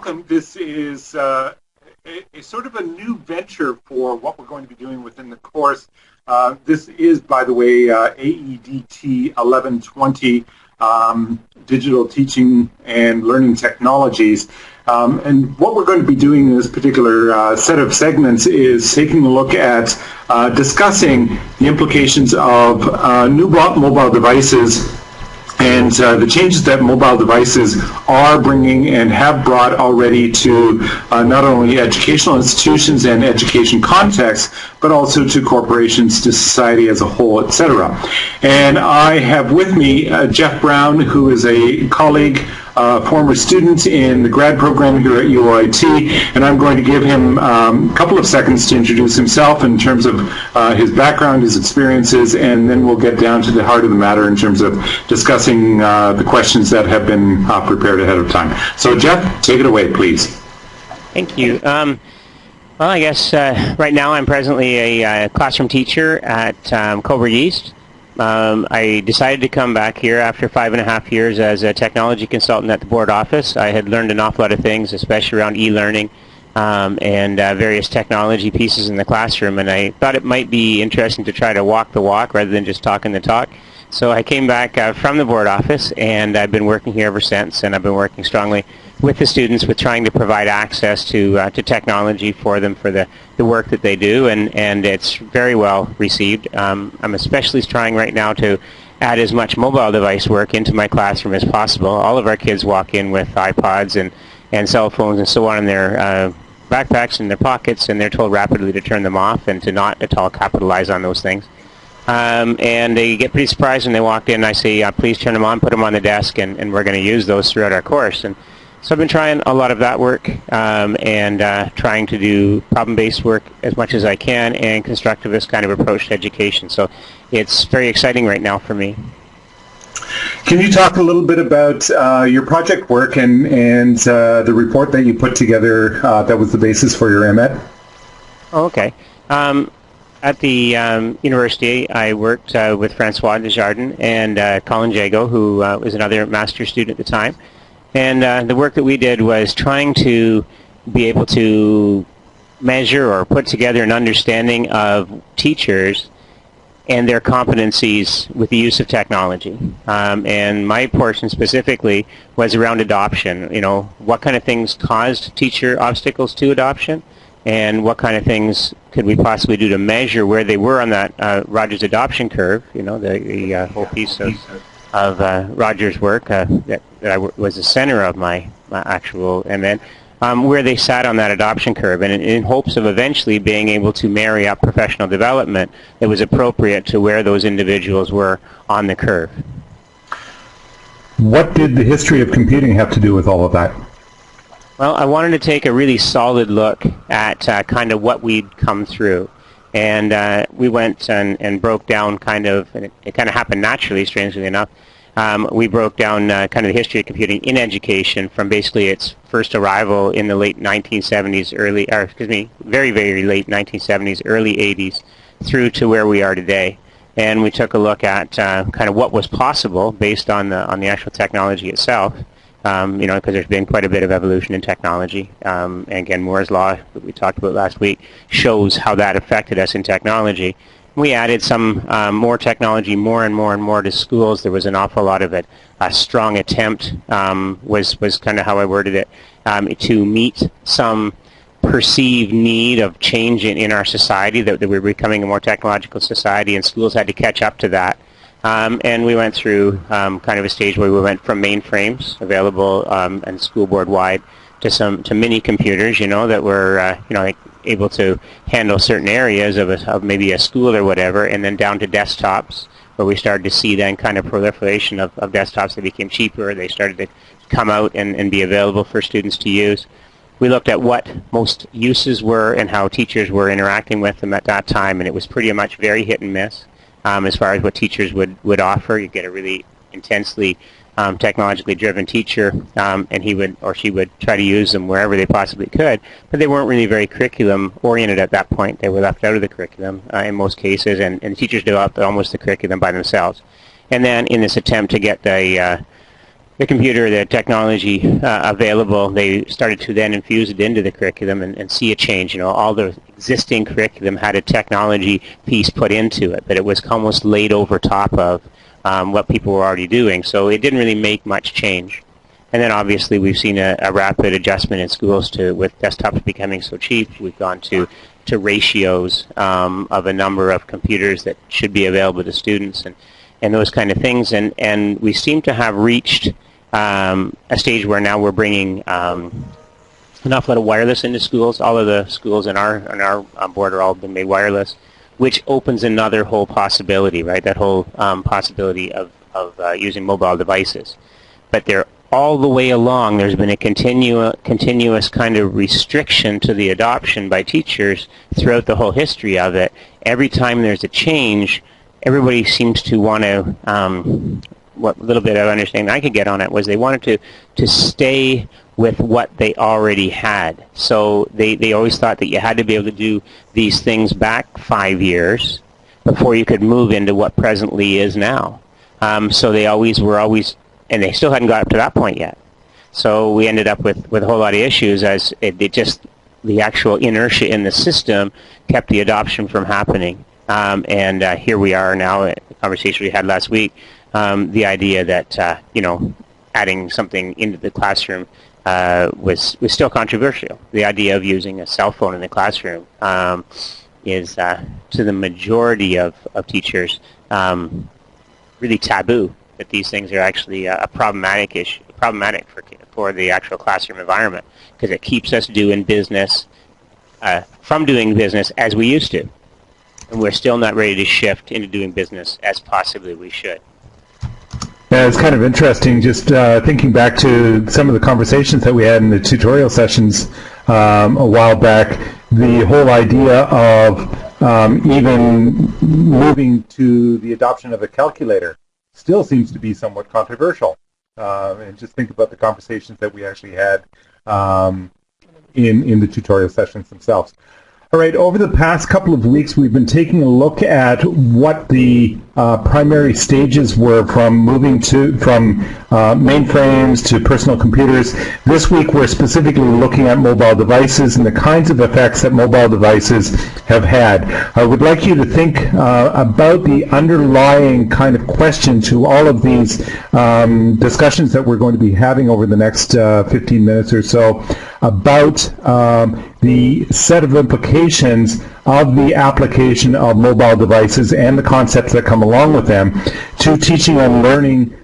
welcome. This is a sort of a new venture for what we're going to be doing within the course. This is, by the way, AEDT 1120, Digital Teaching and Learning Technologies. And what we're going to be doing in this particular set of segments is taking a look at discussing the implications of new mobile devices and the changes that mobile devices are bringing and have brought already to not only educational institutions and education contexts, but also to corporations, to society as a whole, etc. And I have with me Jeff Brown, who is a colleague, former student in the grad program here at UOIT, and I'm going to give him a couple of seconds to introduce himself in terms of his background, his experiences, and then we'll get down to the heart of the matter in terms of discussing the questions that have been prepared ahead of time. So Jeff, take it away, please. Thank you. Well, I guess right now I'm presently a classroom teacher at Cobourg East. I decided to come back here after 5.5 years as a technology consultant at the board office. I had learned an awful lot of things, especially around e-learning and various technology pieces in the classroom, and I thought it might be interesting to try to walk the walk rather than just talking the talk. So I came back from the board office, and I've been working here ever since, and I've been working strongly with the students with trying to provide access to technology for them for the work that they do, and it's very well received. I'm especially trying right now to add as much mobile device work into my classroom as possible. All of our kids walk in with iPods and cell phones and so on in their backpacks and their pockets, and they're told rapidly to turn them off and to not at all capitalize on those things. And they get pretty surprised when they walk in. I say, please turn them on, put them on the desk, and we're going to use those throughout our course. And so I've been trying a lot of that work and trying to do problem-based work as much as I can and constructivist kind of approach to education. So it's very exciting right now for me. Can you talk a little bit about your project work and the report that you put together that was the basis for your MEd? Oh, okay. At the university, I worked with Francois Desjardins and Colin Jago, who was another master's student at the time. And the work that we did was trying to be able to measure or put together an understanding of teachers and their competencies with the use of technology. And my portion specifically was around adoption. You know, what kind of things caused teacher obstacles to adoption, and what kind of things could we possibly do to measure where they were on that Rogers adoption curve, you know, the whole piece of Rogers' work that was the center of my actual MEd, where they sat on that adoption curve, and in hopes of eventually being able to marry up professional development that was appropriate to where those individuals were on the curve. What did the history of computing have to do with all of that? Well, I wanted to take a really solid look at kind of what we'd come through. And we went and broke down kind of, and it kind of happened naturally, strangely enough. We broke down kind of the history of computing in education from basically its first arrival in the late 1970s, very, very late 1970s, early 80s, through to where we are today. And we took a look at kind of what was possible based on the actual technology itself. You know, because there's been quite a bit of evolution in technology. And again, Moore's Law, that we talked about last week, shows how that affected us in technology. We added some more technology, more and more to schools. There was an awful lot of it. A strong attempt was kind of how I worded it, to meet some perceived need of change in our society, that we were becoming a more technological society, and schools had to catch up to that. And we went through kind of a stage where we went from mainframes available and school board wide to mini computers, you know, that were like able to handle certain areas of maybe a school or whatever, and then down to desktops, where we started to see then kind of proliferation of desktops that became cheaper. They started to come out and be available for students to use. We looked at what most uses were and how teachers were interacting with them at that time, and it was pretty much very hit and miss. As far as what teachers would offer. You get a really intensely technologically driven teacher, and he would or she would try to use them wherever they possibly could, but they weren't really very curriculum oriented at that point. They were left out of the curriculum in most cases, and teachers developed almost the curriculum by themselves. And then in this attempt to get the the computer, the technology available, they started to then infuse it into the curriculum and see a change. You know, all the existing curriculum had a technology piece put into it, but it was almost laid over top of what people were already doing. So it didn't really make much change. And then obviously we've seen a rapid adjustment in schools with desktops becoming so cheap. We've gone to ratios of a number of computers that should be available to students and those kind of things. And we seem to have reached a stage where now we're bringing an awful lot of wireless into schools. All of the schools on our board are all been made wireless, which opens another whole possibility, right? That whole possibility of using mobile devices. But they're all the way along, there's been a continuous kind of restriction to the adoption by teachers throughout the whole history of it. Every time there's a change, everybody seems to want to, what little bit of understanding I could get on it was they wanted to stay with what they already had. So they always thought that you had to be able to do these things back 5 years before you could move into what presently is now. So they were always, and they still hadn't got up to that point yet. So we ended up with a whole lot of issues as the actual inertia in the system kept the adoption from happening. And here we are now, the conversation we had last week, the idea that, adding something into the classroom was still controversial. The idea of using a cell phone in the classroom is, to the majority of teachers, really taboo. That these things are actually a problematic for the actual classroom environment because it keeps us doing business from doing business as we used to, and we're still not ready to shift into doing business as possibly we should. Yeah, it's kind of interesting just thinking back to some of the conversations that we had in the tutorial sessions a while back. The whole idea of even moving to the adoption of a calculator still seems to be somewhat controversial. And just think about the conversations that we actually had in the tutorial sessions themselves. All right, over the past couple of weeks, we've been taking a look at what the primary stages were from moving from mainframes to personal computers. This week, we're specifically looking at mobile devices and the kinds of effects that mobile devices have had. I would like you to think about the underlying kind of question to all of these discussions that we're going to be having over the next 15 minutes or so about the set of implications of the application of mobile devices and the concepts that come along with them to teaching and learning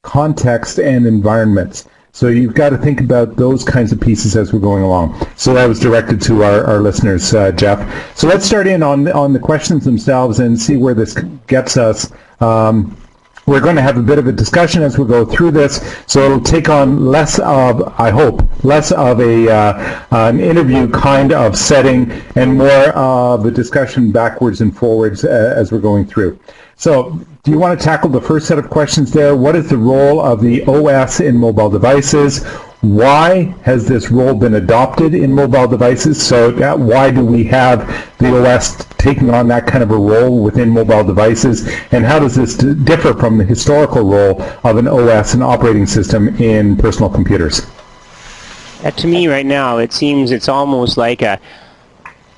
context and environments. So you've got to think about those kinds of pieces as we're going along. So that was directed to our listeners, Jeff. So let's start in on the questions themselves and see where this gets us. We're going to have a bit of a discussion as we go through this, so it'll take on less of, I hope, less of an interview kind of setting and more of a discussion backwards and forwards as we're going through. So do you want to tackle the first set of questions there? What is the role of the OS in mobile devices? Why has this role been adopted in mobile devices? So why do we have the OS taking on that kind of a role within mobile devices? And how does this differ from the historical role of an OS, an operating system, in personal computers? To me right now, it seems it's almost like an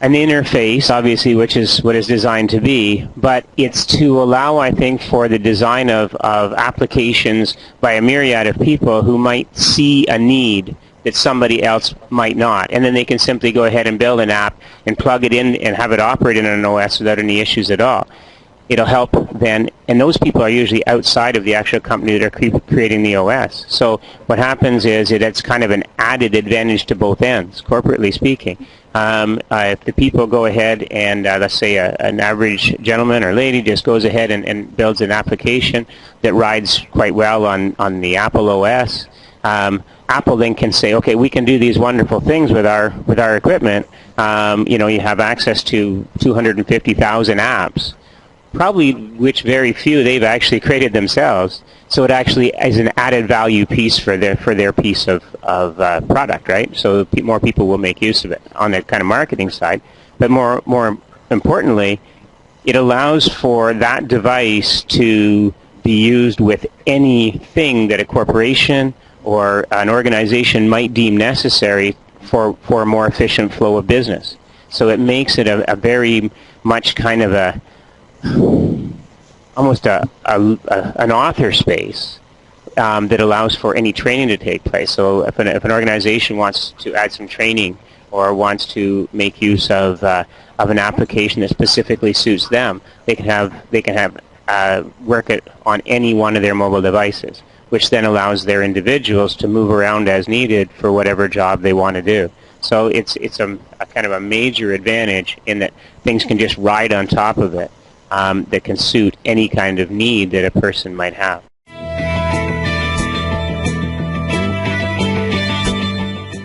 interface, obviously, which is what it's designed to be, but it's to allow, I think, for the design of applications by a myriad of people who might see a need that somebody else might not. And then they can simply go ahead and build an app and plug it in and have it operate in an OS without any issues at all. It'll help then, and those people are usually outside of the actual company that are creating the OS. So what happens is it's kind of an added advantage to both ends, corporately speaking. If the people go ahead and, let's say, an average gentleman or lady just goes ahead and builds an application that rides quite well on the Apple OS, Apple then can say, okay, we can do these wonderful things with our equipment. You have access to 250,000 apps, probably which very few they've actually created themselves. So it actually is an added value piece for their piece of product, right? So more people will make use of it on the kind of marketing side. But more importantly, it allows for that device to be used with anything that a corporation or an organization might deem necessary for a more efficient flow of business. So it makes it a very much kind of almost an author space that allows for any training to take place. So if an organization wants to add some training or wants to make use of an application that specifically suits them, they can have work it on any one of their mobile devices, which then allows their individuals to move around as needed for whatever job they want to do. So it's a kind of a major advantage in that things can just ride on top of it that can suit any kind of need that a person might have.